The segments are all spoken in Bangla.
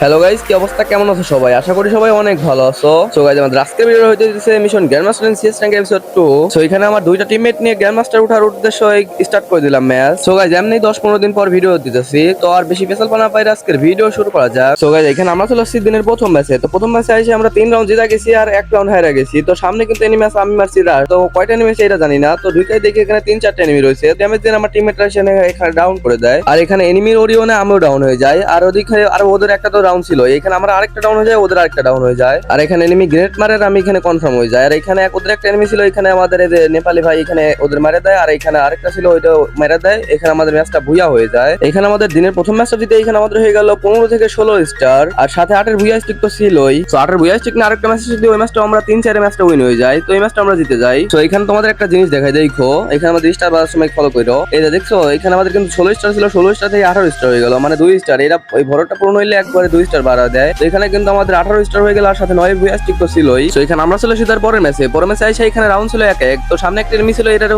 হ্যালো গাইস, কি অবস্থা? কেমন আছো সবাই? আশা করি সবাই অনেক ভালো আছো। সো গাইস, আমাদের আজকের ভিডিও হইতেছে mission grandmaster in CS rank episode 2। So এখানে আমার দুইটা টিমমেট নিয়ে গ্র্যান্ডমাস্টার ওঠার উদ্দেশ্য স্টার্ট করে দিলাম ম্যাচ। সো গাইস, এমনি 10-15 দিন পর ভিডিও দিতেছি, তো আর বেশি পেছাল পানা পাইরে আজকের ভিডিও শুরু করা যাক। সো গাইস, এখানে আমরা চলে আসছি দিনের প্রথম ম্যাচে। তো প্রথম ম্যাচে এসে আমরা 3 রাউন্ড জিতা গেছি আর 1 রাউন্ড হারা গেছি। তো সামনে কিন্তু এনিমি আছে, আমি মারছি রাশ। তো কয়টা এনিমি আছে এটা জানি না। তো ঢুকাই দেখি এখানে 3-4টা এনিমি রয়েছে। ড্যামেজ দিন আমার টিমমেটরা এখানে ডাউন করে দেয়, আর এখানে এনিমির ওরিওনে আমিও ডাউন হয়ে যাই। আর ওদিকে আর ওদের একটা তো রাউন্ড ছিল, এখানে আমরা আরেকটা ডাউন হয়ে যায়, ওদের আরেকটা ডাউন হয়ে যায়। আর এখানে এনিমি গ্রেনেড মারে আর আমি এখানে কনফার্ম হয়ে যায়। আর এখানে ওদের একটা এনিমি ছিল, এখানে আমাদের এই যে নেপালি ভাই এখানে ওদের মারে দেয়, আর এখানে আরেকটা ছিল ওইটা মেরে দেয়। এখানে আমাদের ম্যাচটা ভুইয়া হয়ে যায়। এখানে আমাদের দিনের প্রথম ম্যাচটা জিতে এখানে আমাদের হয়ে গেল 15 থেকে 16 স্টার, আর সাথে 8 এর ভুইয়া স্টিক তো ছিলই। তো 8 এর ভুইয়া স্টিক না আরেকটা ম্যাচ যদি ওই ম্যাচটা আমরা 3-4 ম্যাচটা উইন হয়ে যায়, তো এই ম্যাচটা আমরা জিতে যাই। তো এখানে তোমাদের একটা জিনিস দেখাই, দেখো এখানে আমাদের স্টার বাজার সময় ফলো করো। এই যে দেখছো এখানে আমাদের কিন্তু 16 স্টার ছিল, 16 স্টার থেকে 18 স্টার হয়ে গেল, মানে 2 স্টার। এরা ওই ভরটা পূরণ হইলে একবারে 2 স্টার বাড়া দেয়। তো এখানে কিন্তু আমাদের 18 স্টার হয়ে গেল, আর সাথে 9 ভুইয়া স্টিক তো ছিলই। তো এখানে আমরা চলে এসেছি তার পরের ম্যাচে এসে এখানে রাউন্ড ছিল 1-1। তো সামনে একটা এনিমি ছিল, এটার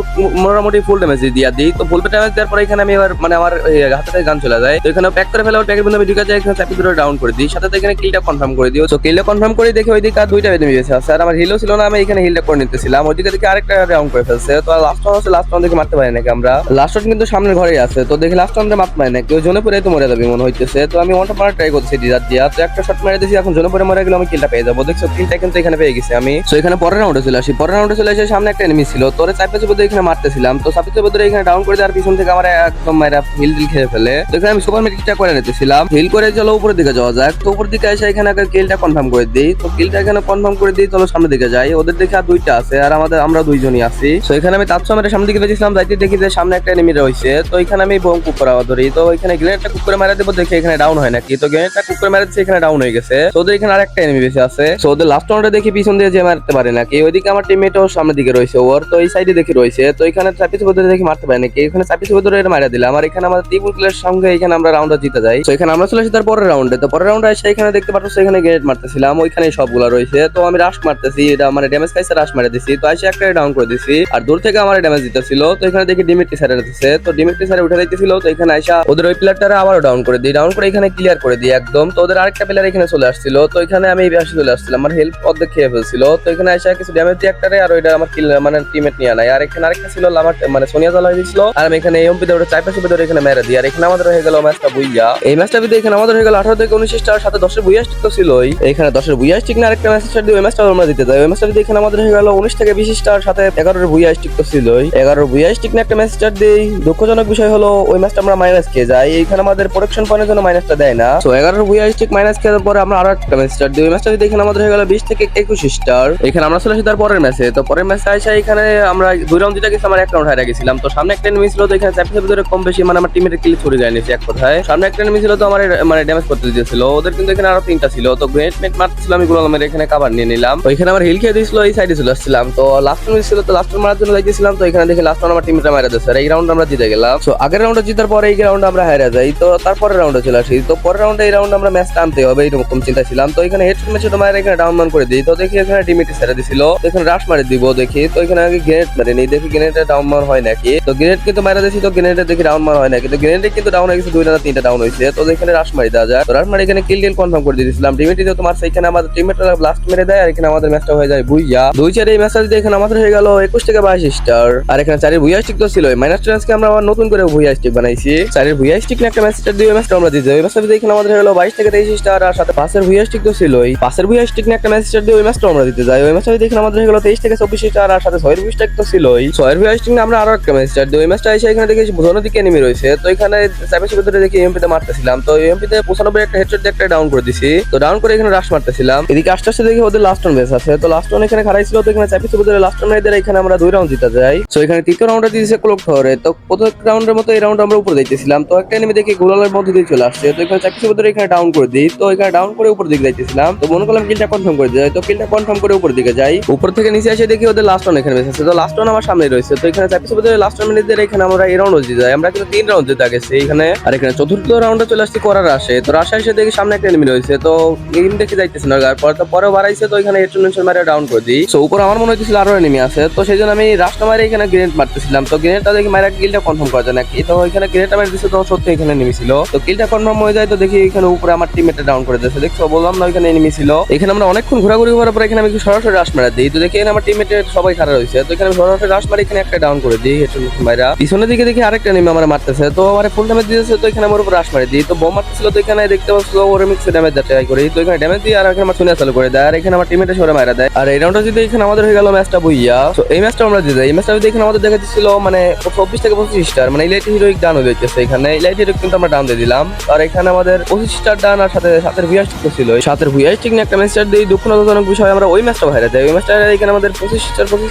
মোটামুটি ফুল ড্যামেজ দিয়া দিই। তো ফুল ড্যামেজ দেওয়ার পরে এখানে আমি এবার মানে আমার হাতে থেকে গান চলে যায়। তো এখানে প্যাক করে ফেলে, ওর প্যাকের মধ্যে আমি ঢুকে যাই, এখানে চাপি ধরে ডাউন করে দিই। সাথে এখানে কিলটা কনফার্ম করে দিও। তো কিলটা কনফার্ম করে দেখে ওইদিকে আর দুইটা এনিমি আছে, আর আমার হিলও ছিল না, আমি এখানে হিলটা করে নিতেছিলাম। ওইদিকে দেখে আরেকটা রাউন্ড করে ফেলছে। তো লাস্ট রাউন্ড আছে, লাস্ট রাউন্ড দেখে মারতে পারি নাকি আমরা। লাস্ট রাউন্ড কিন্তু সামনের ঘরেই আছে। তো দেখি লাস্ট রাউন্ডে মারতে পারি নাকি, ওই জোনে পরে তো মরে যাবে মনে হইতেছে। তো আমি ওয়ানটা মারা ট্রাই করতেছি ডিজার দিয়া। তো একটা শট মেরে দিয়েছি, এখন জোনে পরে মরে গেলে আমি কিলটা পেয়ে যাবো। দেখছো কিলটা কিন্তু এখানে পেয়ে গেছি আমি। তো এখানে পরের রাউন্ডে চলে আসি। পরের রাউন্ডে চলে এসে সামনে একটা এনিমি ছিল, তোরে চাপে চেপে এখানে মারতেছিলাম। তো চাপে চেপে এখানে ডাউন করে দেওয়ার পিছন থেকে আমার একদম মাইরা হিল ডিল খেয়ে ফেলে। তো এখানে আমি সুপার মেডিকটা করে নিতেছিলাম, হিল করে চলো উপরের দিকে যাওয়া যাক। তো উপর দিকে এসে এখানে আগে কিলটা কনফার্ম করে দিই। তো কিলটা এখানে কনফার্ম করে দিই, চলো সামনের দিকে যাই। ওদের দেখে আর দুইটা আছে, আর আমরা দুইজনই আছি। তো এখানে আমি তার সামনে সামনের দিকে গেছিলাম, যাইতে দেখি যে সামনে একটা এনিমি রয়েছে। তো এখানে আমি বোম কুক করা ধরি। তো এখানে গ্রেনেডটা কুক করে মারা দেবো, দেখে এখানে ডাউন হয় নাকি। তো গ্রেনেডটা কুক করে মারা দিচ্ছে, এখানে ডাউন হয়ে গেছে। তো ওদের এখানে আরেকটা এনিমি বেশি আছে। তো ওদের লাস্ট রাউন্ডে দেখি পিছন দিয়ে যে মারতে পারে নাকি। ওইদিকে আমার টিমমেটও সামনের দিকে রয়েছে, ওর তো এই সাইডে দেখি রয়েছে। তো এখানে চাপিস বদলে দেখি মারতে পারে নাকি, এখানে চাপিস বদলে মারা দিলাম। আর এখানে আমাদের ত্রিপুল প্লেয়ার সঙ্গে এখানে আমরা রাউন্ডটা জিতে যাই। তো এখানে আমরা চলে আসি তার পরের রাউন্ডে। তো পরের রাউন্ডে এসে এখানে দেখতে পাচ্ছ এখানে গ্রেনেড মারতেছিলাম, ওইখানে সবগুলা রয়েছে। তো আমি রাশ মারতেছি, এটা মানে ড্যামেজ খাইছে, রাশ মারে দিছি। তো এসে একটা ডাউন করে দিছি, আর দূর থেকে আমার ড্যামেজ দিতেছিল। তো এখানে দেখি ডিমিট্রি স্যার দিতেছে। তো ডিমিট্রি স্যার উঠে দিতেছিল। তো এখানে আইসা ওদের ওই প্লেয়ারটারে আবারও ডাউন করে দিই, ডাউন করে এখানে ক্লিয়ার করে দিই একদম। তো ওদের আরেকটা প্লেয়ার এখানে চলে আসছিল। তো এখানে আমি এই পাশে চলে আসছিলাম, আমার হেল্প অর্ধেক খেয়ে ফেলছিল। তো এখানে আইসা কিছু ড্যামেজ দিয়ে একটারে, আর ওইটা আমার কিল মানে টিমমেট নিয়ে নাই। আর এখানে আরেকটা ছিল আমার মানে সোনিয়া জ্বালা দিয়েছিল, আর আমি এখানে এমপি দৌড়ে চাইপা চেপে ধরে এখানে মেরে দিই। আর এখানে আমাদের হয়ে গেল ম্যাচটা বুইয়া। এই ম্যাচটা বিদে এখানে আমাদের হয়ে গেল 18 থেকে 19 স্টার, সাথে 10 বুইয়া স্টিক তো ছিলই। এখানে 10 বুইয়া স্টিক না আরেকটা ম্যাচ স্টার দিয়ে ওই ম্যাচটা আমরা জিতে যাই। ওই ম্যাচটা বিদে এখানে আমাদের হয়ে গেল 19 থেকে 20 স্টার, সাথে 11 বুইয়া স্টিক তো ছিলই। 11 বুইয়া স্টিক না একটা ম্যাচ স্টার দেই। দুঃখজনক বিষয় হলো ওই ম্যাচটা আমরা মাইনাস খেয়ে যাই। এখানে আমাদের প্রোটেকশন পয়েন্টের জন্য মাইনাসটা দেয় না। তো 11 বুইয়া স্টিক মাইনাস খেয়ে পরে আমরা আরো একটা ম্যাচ স্টার দিই। ওই ম্যাচটা বিদে এখানে আমাদের হয়ে গেল 20 থেকে 21 স্টার। এখানে আমরা চলে আসি তার পরের ম্যাচে। তো পরের ম্যাচে আইসা এখানে আমরা 2 রাউন্ড জিতে গেছি, আমার 1 রাউন্ড হারিয়ে গেছিলাম। তো সামনে একটা এনিমি ছিল, তো এখানে চাপে ধরে কম বেশি মানে আমার টিমের কিল ছুড়ে যায় নিয়েছে এক কথায়। সামনে একটা এনিমি ছিল, তো আমার মানে ড্যামেজ করতে দিয়েছিল। ওদের কিন্তু এখানে আরো 3টা ছিল। তো গ্রেনেড মেট মারতেছিল, আমি গুলো মেরে এখানে কভার নিয়ে নিলাম। তো এখানে আমার হিল খেয়ে দিয়েছিল, এই সাইডে চলে আসছিলাম। তো লাস্ট রাউন্ড ছিল, তো লাস্ট রাউন্ড মারার জন্য যাইতেছিলাম। তো এখানে দেখি লাস্ট রাউন্ড আমার টিমটা মারা দিয়েছে, আর এই রাউন্ড আমরা জিতে গেলাম। তো আগের রাউন্ডে জিতার পরে এই রাউন্ডে আমরা হেরে যাই। তো তারপরের রাউন্ডে চলে আসি। তো পরের রাউন্ডে এই রাউন্ডে আমরা ম্যাচ টানতে হবে এরকম চিন্তা ছিলাম। তো এখানে হেডশট ম্যাচে তোমার এখানে ডাউন মান করে দিই। তো দেখি এখানে ডিমিটি ছেড়ে দিছিল, তো এখানে রাশ মারি দিব দেখি। তো এখানে আগে গ্রেনেড মারি নেই, দেখি গ্রেনেডে ডাউন মান হয় নাকি। তো গ্রেনেড কিন্তু মারা দিয়েছি, তো গ্রেনেডে দেখি ডাউন মান হয় নাকি। তো গ্রেনেডে কিন্তু ডাউন হয়ে গেছে, 2 না 3টা ডাউন হয়েছে। তো এখানে রাশ মারি দেওয়া যায়। তো রাশ মারি এখানে কিল ডিল কনফার্ম করে দিয়েছিলাম। ডিমিটি তো তোমার সেইখানে আমাদের টিমমেটরা ব্লাস্ট মেরে দেয়, আর এখানে আমাদের ম্যাচটা হয়ে যায় বুইয়া 2-4। এই ম্যাচটা যদি এখানে আমাদের হয়ে গেল 21 থেকে 22 স্টার। আর এখানে 4 বুইয়া স্টিক তো ছিল, মাইনাস ট্রান্সকে আমরা আবার নতুন করে বুইয়া স্টিক বানাইছি। 4 বুইয়া স্টিক না একটা ম্যাচ স্টার দিয়ে ম্যাচটা আমরা জিতে। ওই ম্যাচটা যদি এখানে আমাদের হয়ে গেল 22 থেকে 23 স্টার, আর সাথে 5 বুইয়া স্টিক তো ছিলই। 5 বুইয়া স্টিক না একটা ম্যাচ স্টার দিয়ে ওই ম্যাচটা আমরা জিতে যাই। ওই ম্যাচটা যদি এখানে আমাদের হয়ে গেল 23 থেকে 24 স্টার, আর সাথে 6 বুইয়া স্টিক তো ছিলই। 6 বুইয়া স্টিক না আমরা আরো একটা ম্যাচ স্টার দিই। ওই ম্যাচটা এসে এখানে দেখি জোনের দিকে এনিমি রয়েছে। তো এখানে চাপের ভিতরে দেখি এমপিতে মারতেছিলাম। তো এমপিতে 95 একটা হেডশট দিয়ে একটা ডাউন করে দিছি। তো ডাউন করে এখানে রাশ মারতেছিলাম। এদিকে আস্তে আস্তে দেখি ওদের লাস্ট রাউন্ড বেস আছে। তো লাস্ট রাউন্ড এখানে খারাইছিল। তো এখানে চাপের ভিতরে লাস্ট রাউন্ড এখানে আমরা 2 রাউন্ড জিতে যাই। তো এখানে তৃতীয় রাউন্ডে দিয়েছে ক্লক টাওয়ারে। তো প্রত্যেক রাউন্ডের মতো এই রাউন্ড আমরা উপরে যাইতেছিলাম। তো একটা এনিমি দেখি গোলালের মধ্যে দিয়ে চলে আসছে। তো এখানে চাপের ভিতরে এখানে ডাউন করে দিই। তো এখানে ডাউন করে উপর দিকে যাইতেছিলাম। তো মনে করলাম কিলটা কনফার্ম করে দিই। তো কিলটা কনফার্ম করে উপর দিকে যাই। উপর থেকে নিচে এসে দেখি ওদের লাস্ট রাউন্ড এখানে বেস আছে। তো লাস্ট রাউন্ড আমার সামনে রয়েছে। তো এখানে চাপের ভিতরে লাস্ট রাউন্ডে এখানে আমরা এই রাউন্ড জিতে যাই। আমরা কিন্তু 3 রাউন্ড জিতে গেছি এখানে। আর এখানে চতুর্থ রাউন্ডে চলে আসছি করার আসে। তো রাশে এসে দেখি সামনে একটা এনিমি রয়েছে। তো গেম দেখে যাইতেছে না, পরে বাড়াইছে। তো এখানে হেডশট মারে ডাউন করে দিই। তো উপর আমার মনে হচ্ছিল আরো এনিমি আছে। তো সেই জন্য আমি রাস্তা মারে এখানে গ্রেনেড মারতেছিলাম। তো গ্রেনেডটা দেখি মারা কিলটা কনফার্ম করা যায় নাকি। তো এখানে গ্রেনেডটা মারি দিচ্ছে, তো সত্যি এখানে নেমেছিল। তো কিলটা কনফার্ম হয়ে যায়। তো দেখি এখানে উপরে পরে আমার টিমমেটটা ডাউন করে দিয়েছে। দেখছো বললাম না ওইখানে এনিমি ছিল। এখানে আমরা অনেকক্ষণ ঘোরাঘুরি করার পর এখানে আমি সরাসরি রাশ মারা দিই। তো দেখি এখানে আমার টিমমেটের সবাই খারাপ হয়েছে। তো এখানে আমি সরাসরি রাশ মারি এখানে একটা ডাউন করে দিই। ভাইরা পিছনের দিকে দেখি আরেকটা এনিমি আমার মারতেছে। তো আমার ফুল ড্যামেজ দিয়েছে। তো এখানে আমার উপর রাশ মারি দিই। তো বোম মারতেছিল। তো এখানে দেখতে পাচ্ছ ওর মিক্স ড্যামেজ ট্রাই করি। তো এখানে ড্যামেজ দিয়ে আর এখানে আমার শুনে চালু করে দেয়। আর এখানে আমার টিমমেটে সরে মারা দেয়। আর এই রাউন্ডটা যদি এখানে আমাদের হয়ে গেল ম্যাচটা বুইয়া। তো এই ম্যাচটা আমরা জিতে যাই। এই ম্যাচটা যদি এখানে আমাদের দেখা দিচ্ছিল মানে 24 থেকে 25 স্টার, মানে ইলাইট হিরোইক ডাউন হয়ে যাচ্ছে। এখানে ইলাইট হিরোইক কিন্তু আমরা ডাউন দিয়ে দিলাম। আর এখানে আমাদের 25 স্টার ডান আর সাথে ভুইয়া স্টিক ছিল। সাথে ভুইয়া স্টিক নিয়ে একটা ম্যাচ দিই। দুঃখজনক বিষয় আমরা ওই ম্যাচটা হারিয়ে দেয়। ওই ম্যাচটা এখানে আমাদের 25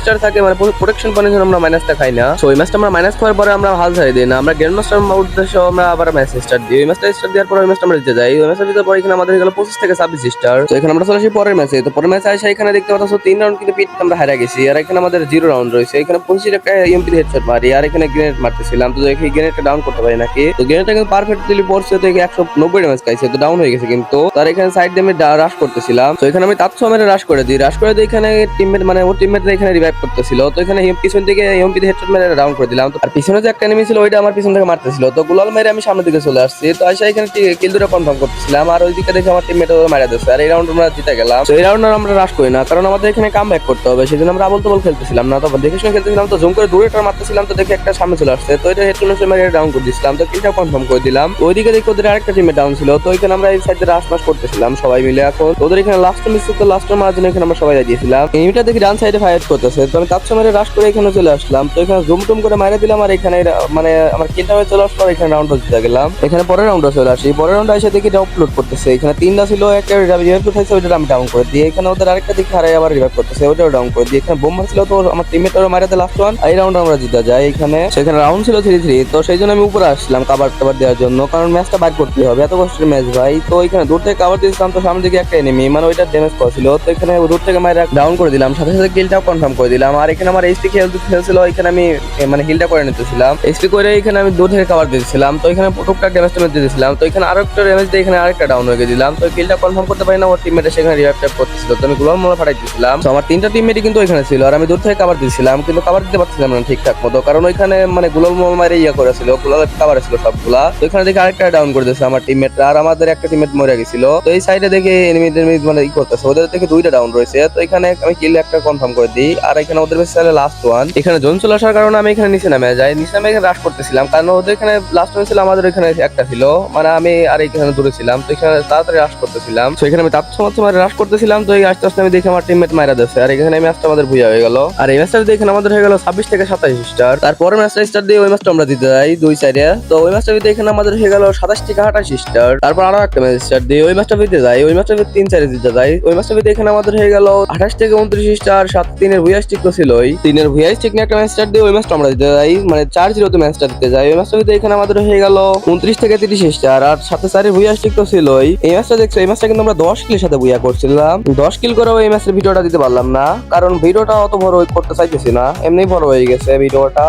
স্টার থাকে, মানে প্রোটেকশন পানির জন্য আমরা মাইনাসটা খাই না। তো ওই ম্যাচটা আমরা মাইনাস খাওয়ার পরে আমরা হাল ছাড়িয়ে দিই না, আমরা গ্র্যান্ড মাস্টার উদ্দেশ্য আমরা আবার ম্যাচ স্টার্ট দিই। ওই ম্যাচটা স্টার্ট দেওয়ার পর ওই ম্যাচটা আমরা জিতে যাই। ওই ম্যাচটা জিতার পর এখানে আমাদের হয়ে গেল 25 থেকে 26 স্টার। তো এখানে আমরা চলে আসি পরের ম্যাচে। তো পরের ম্যাচে আসে এখানে দেখতে পাচ্ছ 3 রাউন্ড কিন্তু পিট আমরা হারিয়ে গেছি। আর এখানে আমাদের 0 রাউন্ড রয়েছে। এখানে 25 একটা ইএমপি হেডশট মারি। আর এখানে গ্রেনেড মারতেছিলাম। তো দেখি গ্রেনেডটা ডাউন করতে পারি নাকি। তো গ্রেনেডটা কিন্তু পারফেক্টলি পড়ছে। তো 190 ড্যামেজ খাইছে। তো ডাউন হয়ে গেছে কিন্তু। তার এখানে সাইড দিয়ে আমি রাশ করতেছিলাম। তো এখানে আমি তাৎসো মেরে রাশ করে দিই। রাশ করে দিই এখানে টিমমেট মানে ওর টিমমেটরা এখানে রিভাইভ করতেছিল। তো এখানে পিছন থেকে ইএমপি হেডশট মেরে ডাউন করে দিলাম। আর পিছনে যে একটা এনিমি ছিল ওইটা আমার পিছন থেকে মারতেছিল। তো গুলাল মেরে আমি সামনের দিকে চলে আসছি। তো আসা এখানে কিল দুটো কনফার্ম করতেছিলাম। আর ওইদিকে দেখে আমার টিমমেট মারা দিচ্ছে। আর এই রাউন্ড আমরা জিতে গেলাম। তো এই রাউন্ড আমরা রাশ করি না, কারণ আমাদের এখানে কাম ব্যাক করতে হবে। সেজন্য আমরা আবল তবল খেলতেছিলাম না। তো দেখে শুনে খেলতেছিলাম। তো জুম করে দূরে মারতেছিলাম। তো দেখে একটা সামনে চলে আসছে। তো এটা হেডশট মেরে ডাউন করে দিয়েছিলাম। তো কিলটা কনফার্ম করে দিলাম। ওইদিকে দেখে ওদের আরেকটা টিমে ডাউন ছিল। তো এখানে আমরা এই সাইডে রাশ মাস করতেছিলাম সবাই মিলে। এখন ওদের এখানে লাস্ট মিস তো লাস্টের মাঝে এখানে আমরা সবাই দিয়েছিলাম। এনিমিটা দেখি ডান সাইডে ফায়ার করতেছে। তো আমি তাৎসো মেরে রাশ করে এখানে চলে আসলাম। তো এখানে জুম টুম করে মারা দিলাম। আর এখানে মানে আমার কিলটা হয়ে চলে আসলো। এখানে রাউন্ড জিতে গেলাম। এখানে পরের রাউন্ডে চলে আসি। পরের রাউন্ডে এসে দেখি এটা আপলোড করতেছে। এখানে 3টা ছিল, একটা রিভাইভ উঠাইছে, ওইটা আমি ডাউন করে দিই। এখানে ওদের আরেকটা দিকে হারাই আবার রিভাইভ করতেছে, ওইটাও ডাউন করে দিই। এখানে বোম মারছিল। তো আমার টিমমেটরা মারাতে লাস্ট ওয়ান। এই রাউন্ড আমরা জিতে যাই। এখানে সেখানে রাউন্ড ছিল 3-3। তো সেই জন্য আমি উপরে আসলাম কাভার দেওয়ার জন্য, কারণ ম্যাচটা বাইর করতে হবে, এত কষ্টের ম্যাচ ভাই। তো এখানে দূর থেকে কাভার দিয়েছিলাম। তো সামনে দিকে একটা এনিমি মানে ওইটা ড্যামেজ করেছিল। তো এখানে দূর থেকে মাইরা ডাউন করে দিলাম, সাথে সাথে কিলটাও কনফার্ম করে দিলাম। আর এখানে আমার এইচপি খেলছিল। এখানে আমি মানে হিলটা করে নিতেছিলাম। এইচপি করে এখানে আমি দূর থেকে কাভার দিয়েছিলাম। তো এখানে টুকটাক ড্যামেজ দিয়েছিলাম। তো এখানে আরো একটা ড্যামেজ দিয়ে এখানে আরেকটা ডাউন হয়ে গেছিলাম। তো কিলটা কনফার্ম করতে পারি না, ওর টিমমেটে সেখানে রিভাইভ ট্যাপ করতেছিল। তো আমি গ্লোবাল মোলা ফাটাই দিয়েছিলাম। তো আমার 3টা টিমমেটই কিন্তু ওইখানে ছিল। আর আমি দূর থেকে কাভার দিয়েছিলাম, কিন্তু কাভার দিতে পারছিলাম না ঠিকঠাক মতো, কারণ ওইখানে মানে গ্লোবাল মোলা মারে করেছিল, গ্লোবাল কাভার ছিল সবগুলা। তো এখানে দেখে আরেকটা ডাউন করে দিয়েছে আমার টিমমেটরা। আর আমাদের একটা টিমমেট মরে গেছিল। তো এই সাইডে দেখে এনিমিদের মানে করতেছে, ওদের থেকে 2টা ডাউন রয়েছে। তো এখানে আমি কিল একটা কনফার্ম করে দিই। আর এখানে ওদের বেশি লাস্ট ওয়ান। এখানে জোন চলে আসার কারণে আমি এখানে নিচে নামে যাই। নিচে নামে এখানে রাশ করতেছিলাম, কারণ ওদের এখানে লাস্ট ওয়ান ছিল, আমাদের এখানে একটা ছিল, মানে আমি আর এখানে দূরে ছিলাম। তো এখানে তাড়াতাড়ি রাশ করতেছিলাম। তো এখানে আমি তাৎসো রাশ করতেছিলাম। তো এই আস্তে আস্তে আমি দেখে আমার টিমমেট মারা দিচ্ছে। আর এখানে এই ম্যাচটা আমাদের বুঝা হয়ে গেল। আর এই ম্যাচটা দেখে আমাদের হয়ে গেল 26 থেকে 27 স্টার। তারপরে ম্যাচটা স্টার দিয়ে ওই ম্যাচটা আমরা জিতে যাই 2 সাইডে। তো ওই ম্যাচটা এখানে আমাদের হয়ে গেল 27 থেকে 28 স্টার। তারপর আরো একটা ম্যাচ স্টার দিয়ে ওই ম্যাচটা জিতে যাই। ওই ম্যাচটা 3 সাইডে জিতে যাই। ওই ম্যাচটা এখানে আমাদের হয়ে গেল 28 থেকে 29 স্টার। 7-3 ভুইয়া স্টিক তো ছিল, ওই 3 ভুইয়া স্টিক নিয়ে একটা ম্যাচ স্টার দিয়ে ওই ম্যাচটা আমরা জিতে যাই, মানে 4-0 তে ম্যাচটা জিতে যাই। ওই ম্যাচটা এখানে আমাদের হয়ে গেল 29 থেকে 30 স্টার। আর সাথে 4 ভুইয়া স্টিক তো ছিলই। এই ম্যাচটা দেখছো, এই ম্যাচটা কিন্তু আমরা 10 কিলের সাথে বুইয়া করছিলাম। 10 কিল করেও এই ম্যাচের ভিডিওটা দিতে পারলাম না, কারণ ভিডিওটা অত বড় করতে চাইতেছি না, এমনি বড় হয়ে গেছে ভিডিওটা।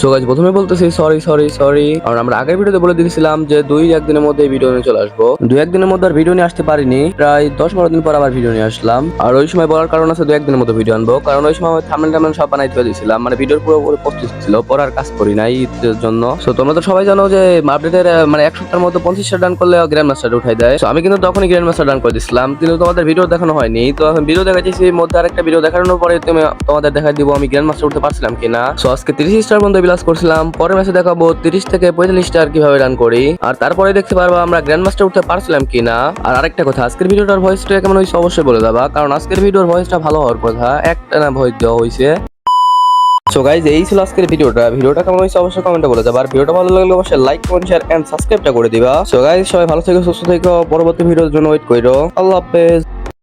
সো গাইস প্রথমে বলতেছি সরি, কারণ আমরা আগের ভিডিওতে বলে দিয়েছিলাম যে 2-1 দিনের মধ্যে এই ভিডিও নিয়ে চলে আসবো। 2-1 দিনের মধ্যে আর ভিডিও নিয়ে আসতে পারিনি, প্রায় 10-12 দিন পর আবার ভিডিও নিয়ে আসলাম। আর ওই সময় বলার কারণ আছে 2-1 দিনের মধ্যে ভিডিও আনবো, কারণ ওই সময় থাম্বনেল সব বানাই থুয়ে দিয়েছিলাম, মানে ভিডিওর পুরো প্রস্তুত ছিল, পড়ার কাজ করি নাই ঈদের জন্য। সো তোমরা তো সবাই জানো যে আপডেটের মানে 1 সপ্তাহের মধ্যে 25টা ডান করলে গ্র্যান্ড মাস্টার উঠাই দেয়। সো আমি কিন্তু তখনই গ্র্যান্ড মাস্টার ডান করে দিয়েছিলাম, কিন্তু তোমাদের ভিডিও দেখানো হয়নি। তো এখন ভিডিও দেখাচ্ছি, মধ্যে আরেকটা ভিডিও দেখানোর পরে তোমাদের দেখাই দিব আমি গ্র্যান্ড মাস্টার উঠতে পারছিলাম কিনা। সো আজকে 30 স্টার পর্যন্ত বিলাস করছিলাম, পরের ম্যাচে দেখাবো 30 থেকে 45 স্টার কিভাবে রান করি, আর তারপরে দেখতে পারবো আমরা গ্র্যান্ড মাস্টার উঠতে পারছিলাম কিনা। আর আরেকটা কথা, আজকের ভিডিওটার ভয়েসটা কেমন হয়েছে অবশ্যই বলে দেবা, কারণ আজকের ভিডিওর ভয়েসটা ভালো হওয়ার কথা, একটা না ভয়েস দেওয়া হয়েছে। সো গাইজ এই ছিল আজকের ভিডিওটা কেমন হয়েছে অবশ্যই কমেন্টে বলে দেবা। আর ভিডিওটা ভালো লাগলে অবশ্যই লাইক কমেন্ট শেয়ার এন্ড সাবস্ক্রাইবটা করে দিবা। সো গাইজ সবাই ভালো থেকো, সুস্থ থেকো, পরবর্তী ভিডিওর জন্য ওয়েট করো। আল্লাহ হাফেজ।